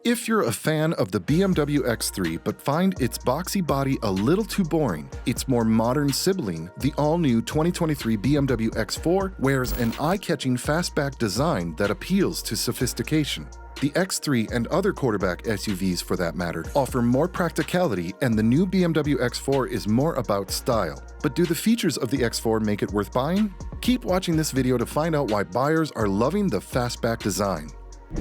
If you're a fan of the BMW X3 but find its boxy body a little too boring, its more modern sibling, the all-new 2023 BMW X4, wears an eye-catching fastback design that appeals to sophistication. The X3 and other quarterback SUVs, for that matter, offer more practicality, and the new BMW X4 is more about style. But do the features of the X4 make it worth buying? Keep watching this video to find out why buyers are loving the fastback design.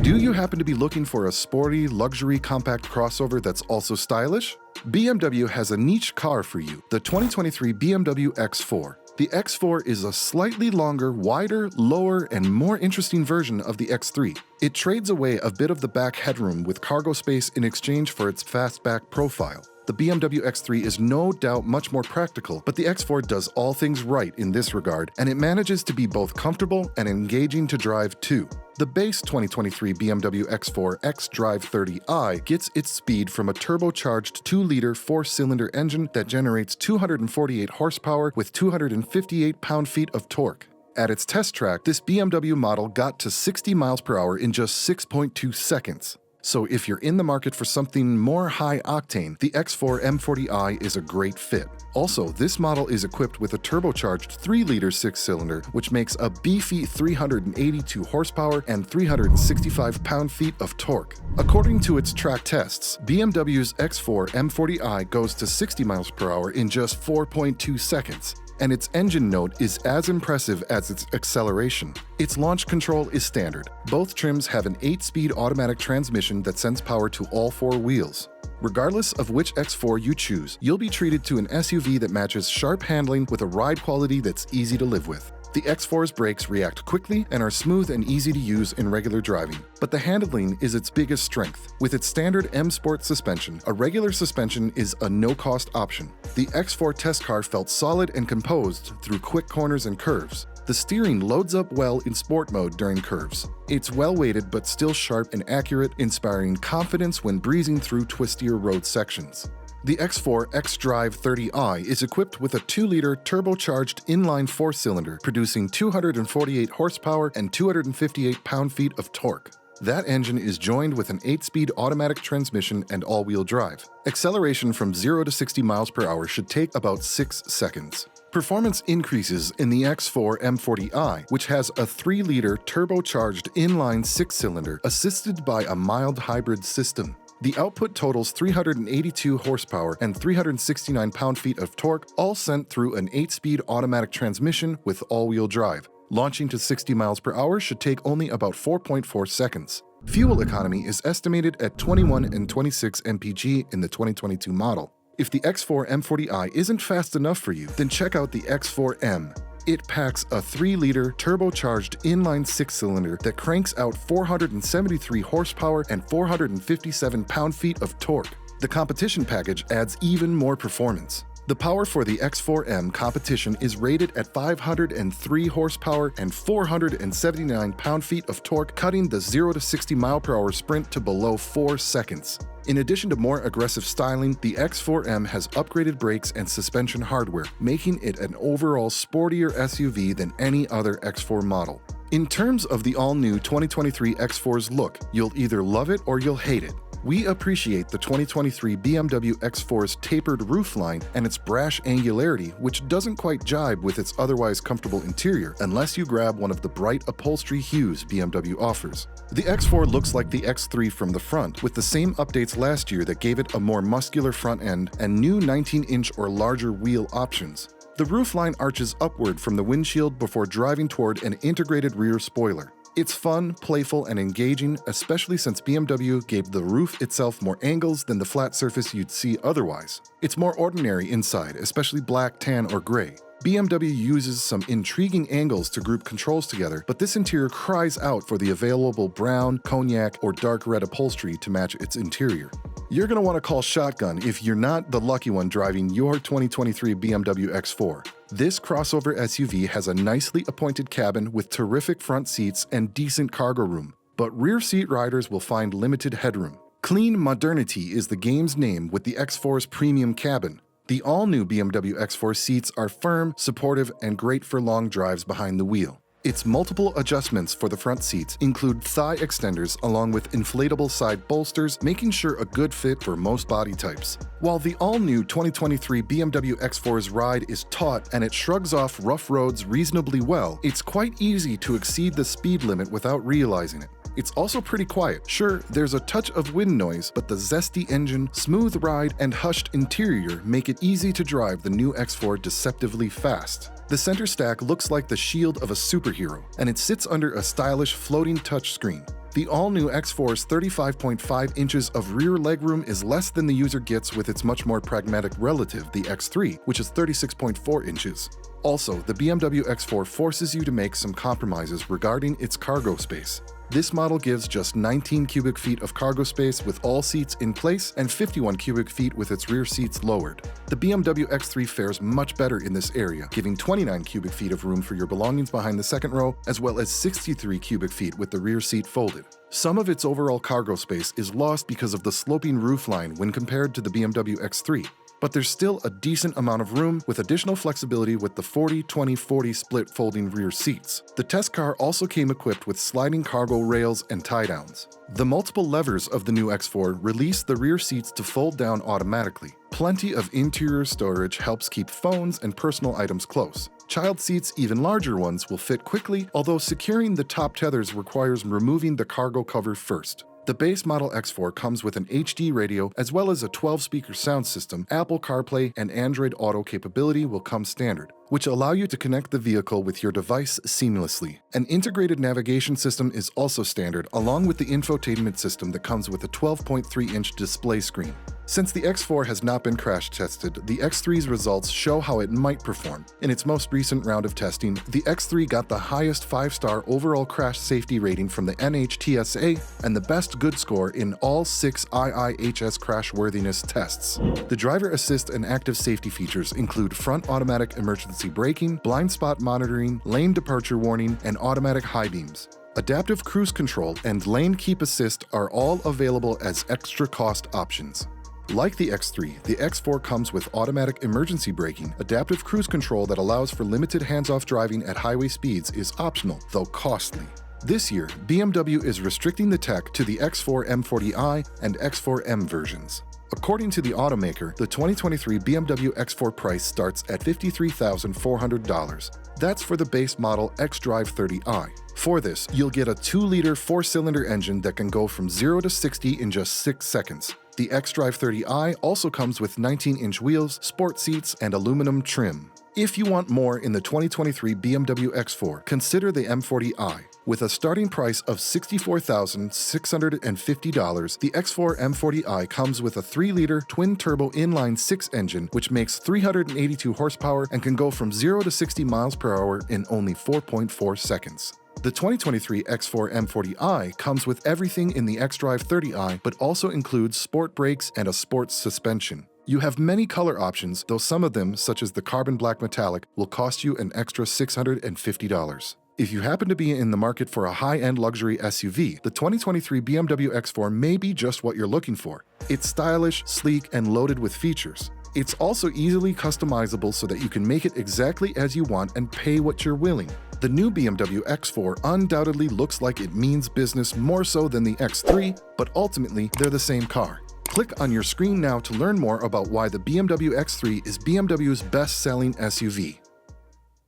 Do you happen to be looking for a sporty, luxury compact crossover that's also stylish? BMW has a niche car for you, the 2023 BMW X4. The X4 is a slightly longer, wider, lower, and more interesting version of the X3. It trades away a bit of the back headroom with cargo space in exchange for its fastback profile. The BMW X3 is no doubt much more practical, but the X4 does all things right in this regard, and it manages to be both comfortable and engaging to drive too. The base 2023 BMW X4 xDrive 30i gets its speed from a turbocharged 2-liter 4-cylinder engine that generates 248 horsepower with 258 pound-feet of torque. At its test track, this BMW model got to 60 miles per hour in just 6.2 seconds. So if you're in the market for something more high-octane, the X4 M40i is a great fit. Also, this model is equipped with a turbocharged 3-liter 6-cylinder, which makes a beefy 382 horsepower and 365 pound-feet of torque. According to its track tests, BMW's X4 M40i goes to 60 miles per hour in just 4.2 seconds. And its engine note is as impressive as its acceleration. Its launch control is standard. Both trims have an 8-speed automatic transmission that sends power to all 4 wheels. Regardless of which X4 you choose, you'll be treated to an SUV that matches sharp handling with a ride quality that's easy to live with. The X4's brakes react quickly and are smooth and easy to use in regular driving. But the handling is its biggest strength. With its standard M Sport suspension, a regular suspension is a no-cost option. The X4 test car felt solid and composed through quick corners and curves. The steering loads up well in sport mode during curves. It's well-weighted but still sharp and accurate, inspiring confidence when breezing through twistier road sections. The X4 xDrive 30i is equipped with a 2-liter turbocharged inline 4-cylinder, producing 248 horsepower and 258 pound-feet of torque. That engine is joined with an 8-speed automatic transmission and all-wheel drive. Acceleration from 0 to 60 miles per hour should take about 6 seconds. Performance increases in the X4 M40i, which has a 3-liter turbocharged inline 6-cylinder assisted by a mild hybrid system. The output totals 382 horsepower and 369 pound-feet of torque, all sent through an 8-speed automatic transmission with all-wheel drive. Launching to 60 miles per hour should take only about 4.4 seconds. Fuel economy is estimated at 21 and 26 mpg in the 2022 model. If the X4 M40i isn't fast enough for you, then check out the X4M. It packs a 3-liter turbocharged inline 6-cylinder that cranks out 473 horsepower and 457 pound-feet of torque. The competition package adds even more performance. The power for the X4M competition is rated at 503 horsepower and 479 pound-feet of torque, cutting the 0 to 60 mile per hour sprint to below 4 seconds. In addition to more aggressive styling, the X4M has upgraded brakes and suspension hardware, making it an overall sportier SUV than any other X4 model. In terms of the all-new 2023 X4's look, you'll either love it or you'll hate it. We appreciate the 2023 BMW X4's tapered roofline and its brash angularity, which doesn't quite jibe with its otherwise comfortable interior unless you grab one of the bright upholstery hues BMW offers. The X4 looks like the X3 from the front, with the same updates last year that gave it a more muscular front end and new 19-inch or larger wheel options. The roofline arches upward from the windshield before driving toward an integrated rear spoiler. It's fun, playful, and engaging, especially since BMW gave the roof itself more angles than the flat surface you'd see otherwise. It's more ordinary inside, especially black, tan, or gray. BMW uses some intriguing angles to group controls together, but this interior cries out for the available brown, cognac, or dark red upholstery to match its interior. You're going to want to call shotgun if you're not the lucky one driving your 2023 BMW X4. This crossover SUV has a nicely appointed cabin with terrific front seats and decent cargo room, but rear seat riders will find limited headroom. Clean modernity is the game's name with the X4's premium cabin. The all-new BMW X4 seats are firm, supportive, and great for long drives behind the wheel. Its multiple adjustments for the front seats include thigh extenders along with inflatable side bolsters, making sure a good fit for most body types. While the all-new 2023 BMW X4's ride is taut and it shrugs off rough roads reasonably well, it's quite easy to exceed the speed limit without realizing it. It's also pretty quiet. Sure, there's a touch of wind noise, but the zesty engine, smooth ride, and hushed interior make it easy to drive the new X4 deceptively fast. The center stack looks like the shield of a superhero, and it sits under a stylish floating touchscreen. The all-new X4's 35.5 inches of rear legroom is less than the user gets with its much more pragmatic relative, the X3, which is 36.4 inches. Also, the BMW X4 forces you to make some compromises regarding its cargo space. This model gives just 19 cubic feet of cargo space with all seats in place and 51 cubic feet with its rear seats lowered. The BMW X3 fares much better in this area, giving 29 cubic feet of room for your belongings behind the second row, as well as 63 cubic feet with the rear seat folded. Some of its overall cargo space is lost because of the sloping roofline when compared to the BMW X3. But there's still a decent amount of room with additional flexibility with the 40-20-40 split folding rear seats. The test car also came equipped with sliding cargo rails and tie-downs. The multiple levers of the new X4 release the rear seats to fold down automatically. Plenty of interior storage helps keep phones and personal items close. Child seats, even larger ones, will fit quickly, although securing the top tethers requires removing the cargo cover first. The base model X4 comes with an HD radio as well as a 12-speaker sound system. Apple CarPlay and Android Auto capability will come standard, which allow you to connect the vehicle with your device seamlessly. An integrated navigation system is also standard, along with the infotainment system that comes with a 12.3-inch display screen. Since the X4 has not been crash tested, the X3's results show how it might perform. In its most recent round of testing, the X3 got the highest 5-star overall crash safety rating from the NHTSA and the best good score in all 6 IIHS crashworthiness tests. The driver assist and active safety features include front automatic emergency braking, blind spot monitoring, lane departure warning, and automatic high beams. Adaptive cruise control and lane keep assist are all available as extra cost options. Like the X3, the X4 comes with automatic emergency braking. Adaptive cruise control that allows for limited hands-off driving at highway speeds is optional, though costly. This year, BMW is restricting the tech to the X4 M40i and X4 M versions. According to the automaker, the 2023 BMW X4 price starts at $53,400. That's for the base model xDrive 30i. For this, you'll get a 2-liter 4-cylinder engine that can go from 0 to 60 in just 6 seconds. The xDrive 30i also comes with 19-inch wheels, sport seats, and aluminum trim. If you want more in the 2023 BMW X4, consider the M40i. With a starting price of $64,650, the X4 M40i comes with a 3-liter twin-turbo inline-6 engine, which makes 382 horsepower and can go from 0 to 60 miles per hour in only 4.4 seconds. The 2023 X4 M40i comes with everything in the xDrive 30i, but also includes sport brakes and a sports suspension. You have many color options, though some of them, such as the carbon black metallic, will cost you an extra $650. If you happen to be in the market for a high-end luxury SUV, the 2023 BMW X4 may be just what you're looking for. It's stylish, sleek, and loaded with features. It's also easily customizable so that you can make it exactly as you want and pay what you're willing. The new BMW X4 undoubtedly looks like it means business more so than the X3, but ultimately they're the same car. Click on your screen now to learn more about why the BMW X3 is BMW's best-selling SUV.